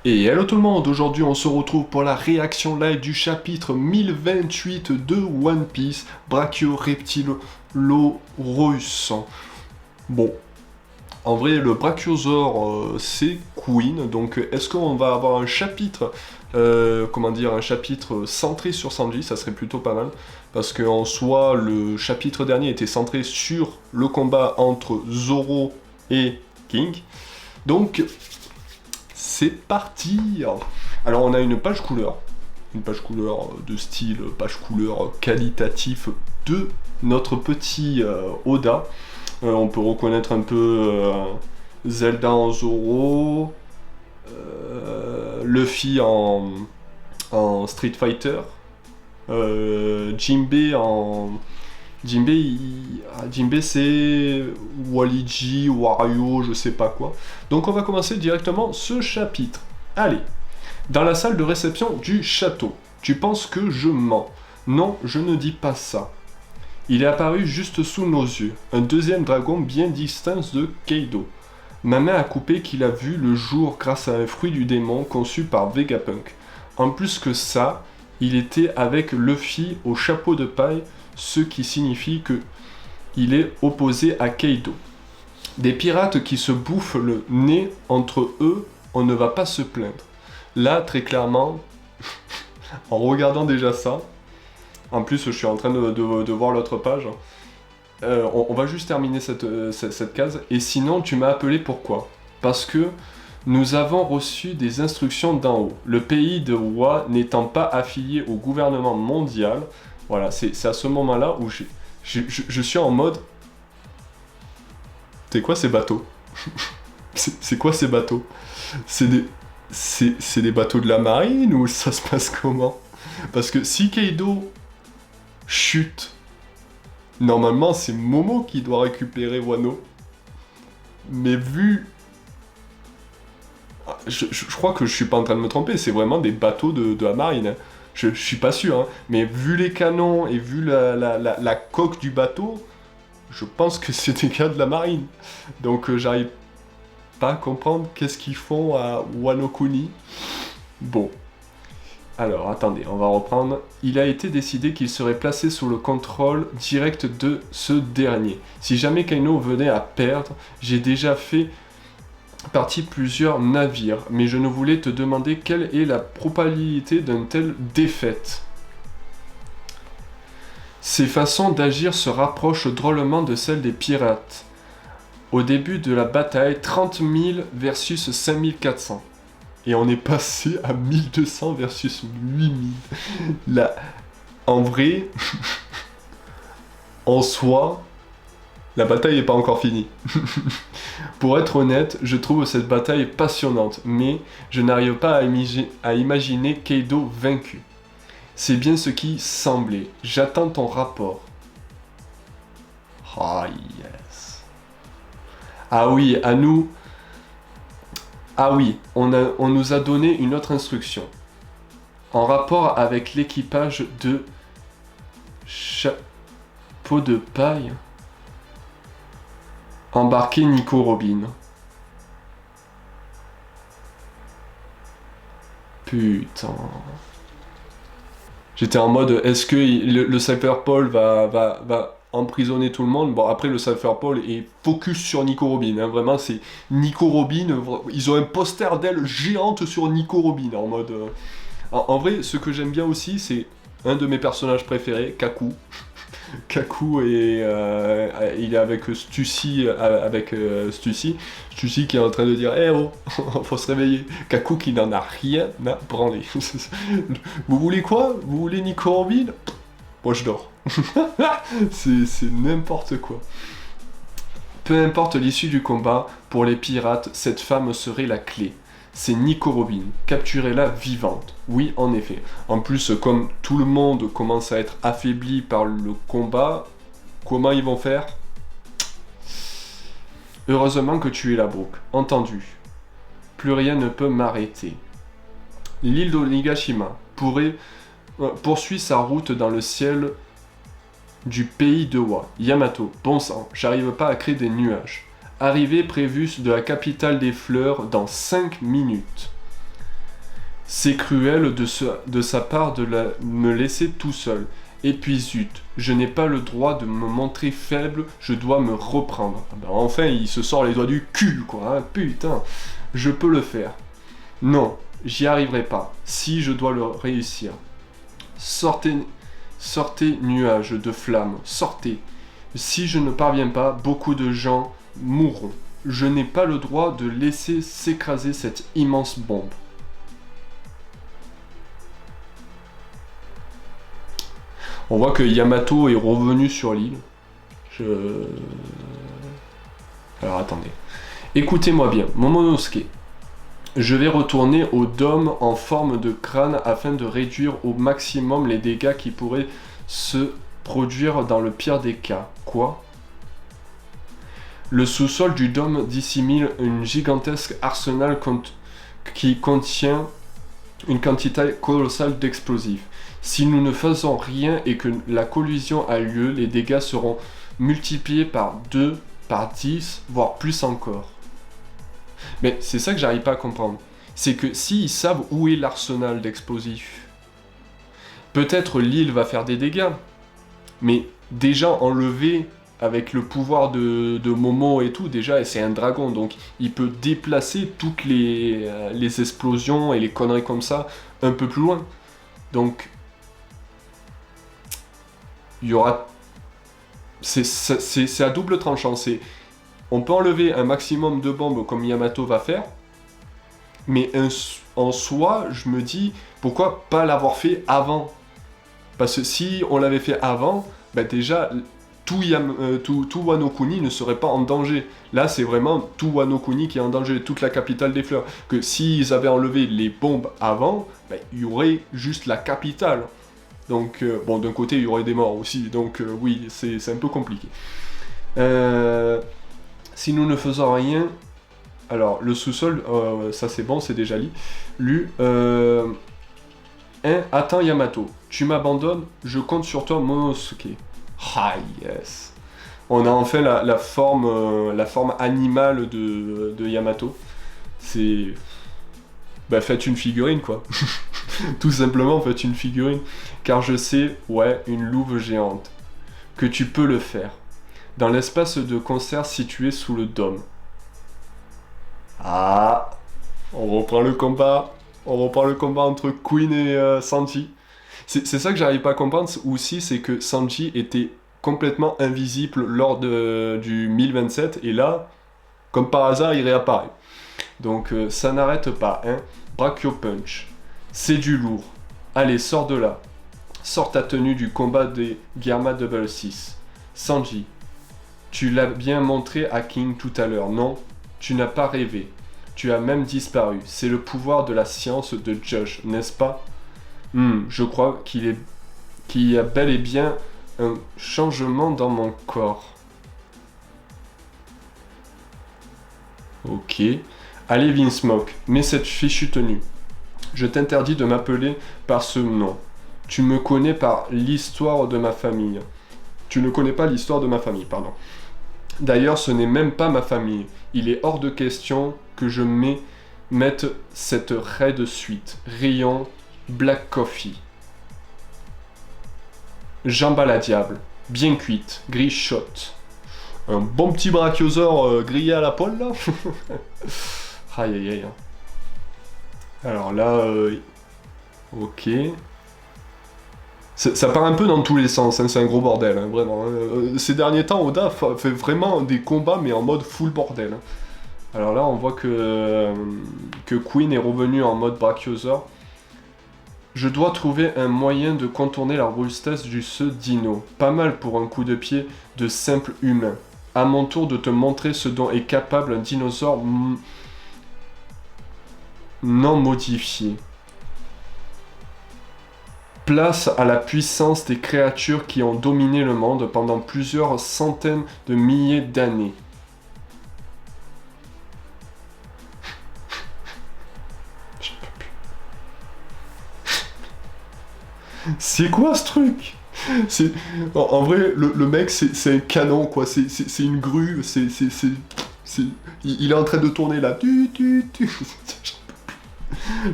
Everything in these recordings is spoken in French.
Et hello tout le monde, aujourd'hui on se retrouve pour la réaction live du chapitre 1028 de One Piece, Brachio-Reptilosaurus. Bon, en vrai le Brachiosaure c'est Queen, donc est-ce qu'on va avoir un chapitre, un chapitre centré sur Sanji, ça serait plutôt pas mal, parce qu'en soi le chapitre dernier était centré sur le combat entre Zoro et King, donc c'est parti. Alors on a une page couleur de style, page couleur qualitatif de notre petit Oda. On peut reconnaître un peu Zelda en Zoro, Luffy en Street Fighter, Jinbei en... Jinbei c'est Waliji, Wario, je sais pas quoi. Donc on va commencer directement ce chapitre. Allez, dans la salle de réception du château. Tu penses que je mens? Non, je ne dis pas ça. Il est apparu juste sous nos yeux, un deuxième dragon bien distant de Kaido. Ma main a coupé qu'il a vu le jour grâce à un fruit du démon conçu par Vegapunk. En plus que ça, il était avec Luffy au chapeau de paille, ce qui signifie que il est opposé à Kaido. Des pirates qui se bouffent le nez entre eux, on ne va pas se plaindre. Là, très clairement, en regardant déjà ça, en plus je suis en train de voir l'autre page, on va juste terminer cette case, et sinon tu m'as appelé pourquoi? Parce que nous avons reçu des instructions d'en haut. Le pays de Wa n'étant pas affilié au gouvernement mondial, voilà, c'est à ce moment-là où je suis en mode... C'est quoi ces bateaux? C'est quoi ces bateaux? C'est des bateaux de la marine ou ça se passe comment? Parce que si Kaido chute, normalement c'est Momo qui doit récupérer Wano. Mais vu... Je crois que je suis pas en train de me tromper, c'est vraiment des bateaux de la marine. Hein. Je suis pas sûr, hein. Mais vu les canons et vu la coque du bateau, je pense que c'est des gars de la marine. Donc j'arrive pas à comprendre qu'est-ce qu'ils font à Wano Kuni. Bon. Alors, attendez, on va reprendre. Il a été décidé qu'il serait placé sous le contrôle direct de ce dernier. Si jamais Kaino venait à perdre, j'ai déjà fait partie plusieurs navires, mais je ne voulais te demander quelle est la probabilité d'une telle défaite. Ses façons d'agir se rapprochent drôlement de celles des pirates. Au début de la bataille, 30 000 versus 5 400. Et on est passé à 1200 versus 8000. Là, en vrai, en soi, la bataille n'est pas encore finie. Pour être honnête, je trouve cette bataille passionnante, mais je n'arrive pas à imaginer Kaido vaincu. C'est bien ce qui semblait. J'attends ton rapport. Ah yes. Ah oui, à nous... Ah oui, on nous a donné une autre instruction. En rapport avec l'équipage de Chapeau de paille, embarquer Nico Robin. Putain. J'étais en mode, est-ce que le Cypher Paul va emprisonner tout le monde? Bon, après, le Cypher Paul est focus sur Nico Robin. Hein, vraiment, c'est Nico Robin. Ils ont un poster d'elle géante sur Nico Robin. En mode. En vrai, ce que j'aime bien aussi, c'est un de mes personnages préférés, Kaku. Kaku et il est avec Stussy, Stussy qui est en train de dire eh oh, faut se réveiller. Kaku qui n'en a rien à branler. Vous voulez quoi? Vous voulez Nico Robin? Moi je dors. C'est n'importe quoi. Peu importe l'issue du combat, pour les pirates, cette femme serait la clé. C'est Nico Robin. Capturez-la vivante. Oui, en effet. En plus, comme tout le monde commence à être affaibli par le combat, comment ils vont faire? Heureusement que tu es là, Brook. Entendu. Plus rien ne peut m'arrêter. L'île d'Onigashima poursuit sa route dans le ciel du pays de Wa. Yamato, bon sang, j'arrive pas à créer des nuages. Arrivée prévue de la capitale des fleurs dans 5 minutes. C'est cruel de sa part de me laisser tout seul. Et puis zut, je n'ai pas le droit de me montrer faible, je dois me reprendre. Ah ben enfin, il se sort les doigts du cul, quoi, hein, putain, je peux le faire. Non, j'y arriverai pas, si je dois le réussir. Sortez, sortez, nuages de flammes, sortez. Si je ne parviens pas, beaucoup de gens mourront. Je n'ai pas le droit de laisser s'écraser cette immense bombe. On voit que Yamato est revenu sur l'île. Alors attendez. Écoutez-moi bien, Momonosuke. Je vais retourner au dôme en forme de crâne afin de réduire au maximum les dégâts qui pourraient se produire dans le pire des cas. Quoi? Le sous-sol du dôme dissimule un gigantesque arsenal qui contient une quantité colossale d'explosifs. Si nous ne faisons rien et que la collision a lieu, les dégâts seront multipliés par 2, par 10, voire plus encore. Mais c'est ça que j'arrive pas à comprendre. C'est que s'ils savent où est l'arsenal d'explosifs, peut-être l'île va faire des dégâts. Mais déjà enlevé avec le pouvoir de Momo et tout, déjà c'est un dragon, donc il peut déplacer toutes les explosions et les conneries comme ça un peu plus loin. Donc il y aura... C'est à double tranchant. On peut enlever un maximum de bombes comme Yamato va faire, mais en soi, je me dis, pourquoi pas l'avoir fait avant? Parce que si on l'avait fait avant, bah déjà, tout Wano Kuni ne serait pas en danger. Là, c'est vraiment tout Wano Kuni qui est en danger, toute la capitale des fleurs. Que s'ils avaient enlevé les bombes avant, bah, il y aurait juste la capitale. Donc, bon, d'un côté, il y aurait des morts aussi, donc oui, c'est un peu compliqué. Si nous ne faisons rien... Alors, le sous-sol, ça c'est bon, c'est déjà lu. Attends Yamato, tu m'abandonnes, je compte sur toi Momonosuke. Ah yes. On a enfin la forme animale de Yamato. C'est... Bah faites une figurine quoi. Tout simplement faites une figurine. Car je sais, ouais, une louve géante, que tu peux le faire. Dans l'espace de concert situé sous le dôme. Ah, on reprend le combat. On reprend le combat entre Queen et Sanji. C'est ça que j'arrive pas à comprendre aussi, c'est que Sanji était complètement invisible lors du 1027, et là, comme par hasard, il réapparaît. Donc ça n'arrête pas, hein. Brachio Punch. C'est du lourd. Allez, sors de là. Sors ta tenue du combat des Germa Double 6. Sanji, tu l'as bien montré à King tout à l'heure, non? Tu n'as pas rêvé. Tu as même disparu. C'est le pouvoir de la science de Josh, n'est-ce pas? Je crois qu'il y a bel et bien un changement dans mon corps. Ok. Allez Vinsmoke, mets cette fichue tenue. Je t'interdis de m'appeler par ce nom. Tu me connais par l'histoire de ma famille. Tu ne connais pas l'histoire de ma famille, pardon. D'ailleurs, ce n'est même pas ma famille. Il est hors de question que je mette cette raie de suite. Rayon Black Coffee. Jambes à la diable. Bien cuite. Grille shot. Un bon petit brachiosaure grillé à la poêle, là. Aïe, aïe, aïe. Alors là... ok... Ça part un peu dans tous les sens, hein, c'est un gros bordel, hein, vraiment. Ces derniers temps, Oda fait vraiment des combats, mais en mode full bordel. Hein. Alors là, on voit que Queen est revenu en mode brachiosaure. Je dois trouver un moyen de contourner la robustesse du ce dino. Pas mal pour un coup de pied de simple humain. À mon tour de te montrer ce dont est capable un dinosaure non modifié. Place à la puissance des créatures qui ont dominé le monde pendant plusieurs centaines de milliers d'années. C'est quoi ce truc? En vrai, le mec, c'est un canon, quoi. C'est une grue. Il est en train de tourner là.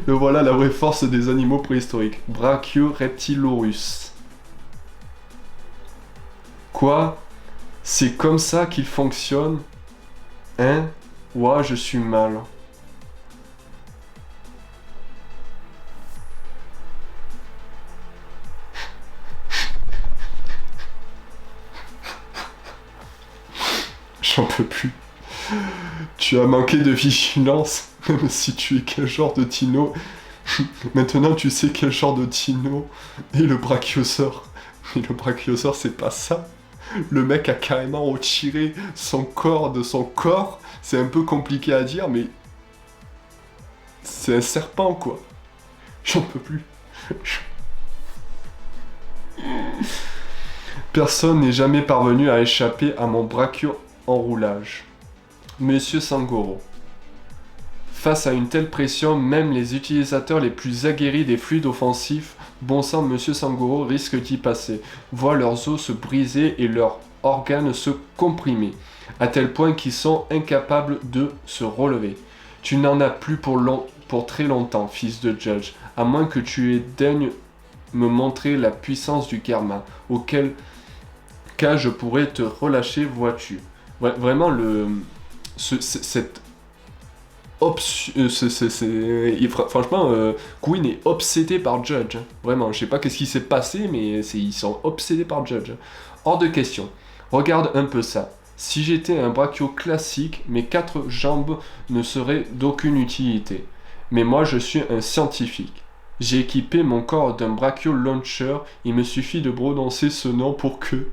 Le voilà la vraie force des animaux préhistoriques. Brachioreptilorus. Quoi? C'est comme ça qu'il fonctionne? Hein? Ouah, je suis mal. J'en peux plus. Tu as manqué de vigilance, même si tu es quel genre de dino. Maintenant, tu sais quel genre de dino est le brachiosaure. Mais le brachiosaure, c'est pas ça. Le mec a carrément retiré son corps de son corps. C'est un peu compliqué à dire, mais c'est un serpent, quoi. J'en peux plus. Personne n'est jamais parvenu à échapper à mon brachio-enroulage. Monsieur Sangoro. Face à une telle pression, même les utilisateurs les plus aguerris des fluides offensifs, bon sang Monsieur Sangoro, risquent d'y passer, voient leurs os se briser et leurs organes se comprimer, à tel point qu'ils sont incapables de se relever. Tu n'en as plus pour très longtemps, fils de Judge, à moins que tu daignes me montrer la puissance du karma, auquel cas je pourrais te relâcher, vois-tu. Vraiment, cette franchement, Queen est obsédé par Judge. Vraiment, je sais pas qu'est-ce qui s'est passé, mais ils sont obsédés par Judge. Hors de question. Regarde un peu ça. Si j'étais un brachio classique, mes 4 jambes ne seraient d'aucune utilité. Mais moi, je suis un scientifique. J'ai équipé mon corps d'un brachio launcher. Il me suffit de prononcer ce nom pour que...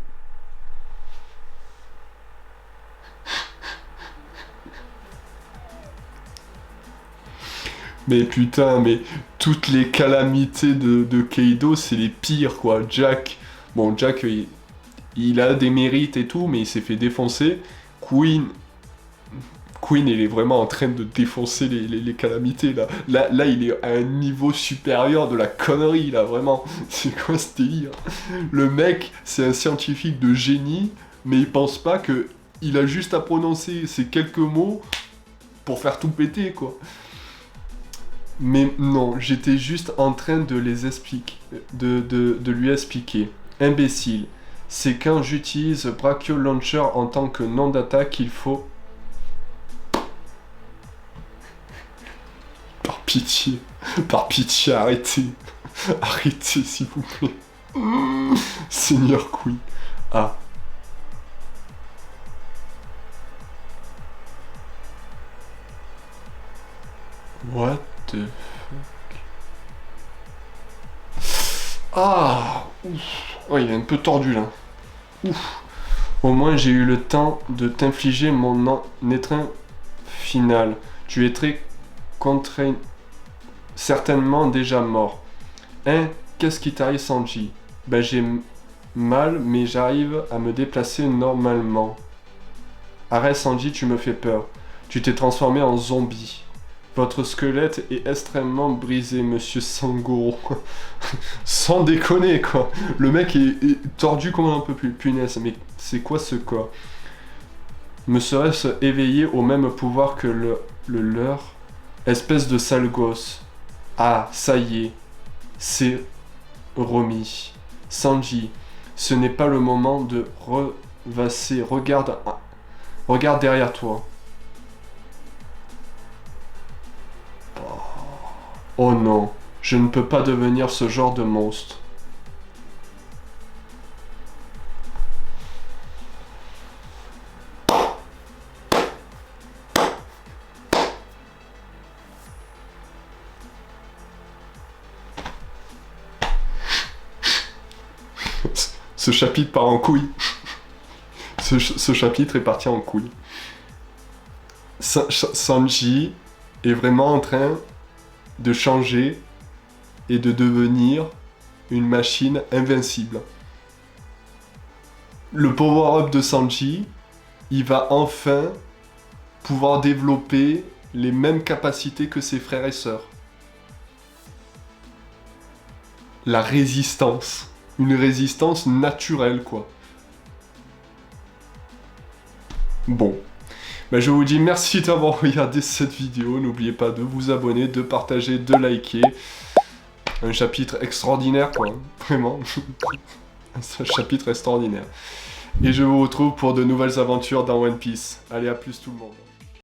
Mais putain, mais toutes les calamités de Kaido, c'est les pires, quoi. Jack, bon, Jack, il a des mérites et tout, mais il s'est fait défoncer. Queen, il est vraiment en train de défoncer les calamités, là. Là, il est à un niveau supérieur de la connerie, là, vraiment. C'est quoi ce délire? Le mec, c'est un scientifique de génie, mais il pense pas que il a juste à prononcer ces quelques mots pour faire tout péter, quoi. Mais non, j'étais juste en train de les expliquer, de lui expliquer. Imbécile, c'est quand j'utilise Brachio Launcher en tant que nom d'attaque qu'il faut... Par pitié, arrêtez. Arrêtez, s'il vous plaît. Seigneur Queen. Ah. What the fuck? Ah, ouf. Oh, il est un peu tordu là. Ouf. Au moins j'ai eu le temps de t'infliger mon étreint final. Tu es très contraint, certainement déjà mort. Hein? Qu'est-ce qui t'arrive, Sanji? Ben j'ai mal, mais j'arrive à me déplacer normalement. Arrête, Sanji, tu me fais peur. Tu t'es transformé en zombie. Votre squelette est extrêmement brisé, monsieur Sangoro. Sans déconner, quoi. Le mec est tordu comme un peu plus. Punaise, mais c'est quoi ce corps? Me serait-ce éveillé au même pouvoir que le leur? Espèce de sale gosse. Ah, ça y est. C'est remis. Sanji, ce n'est pas le moment de revasser. Regarde derrière toi. Oh non, je ne peux pas devenir ce genre de monstre. Ce chapitre part en couille. Ce chapitre est parti en couille. Sanji est vraiment en train de changer et de devenir une machine invincible. Le power-up de Sanji, il va enfin pouvoir développer les mêmes capacités que ses frères et sœurs. La résistance. Une résistance naturelle, quoi. Bon. Bah, je vous dis merci d'avoir regardé cette vidéo. N'oubliez pas de vous abonner, de partager, de liker. Un chapitre extraordinaire, quoi. Vraiment. Un chapitre extraordinaire. Et je vous retrouve pour de nouvelles aventures dans One Piece. Allez, à plus tout le monde.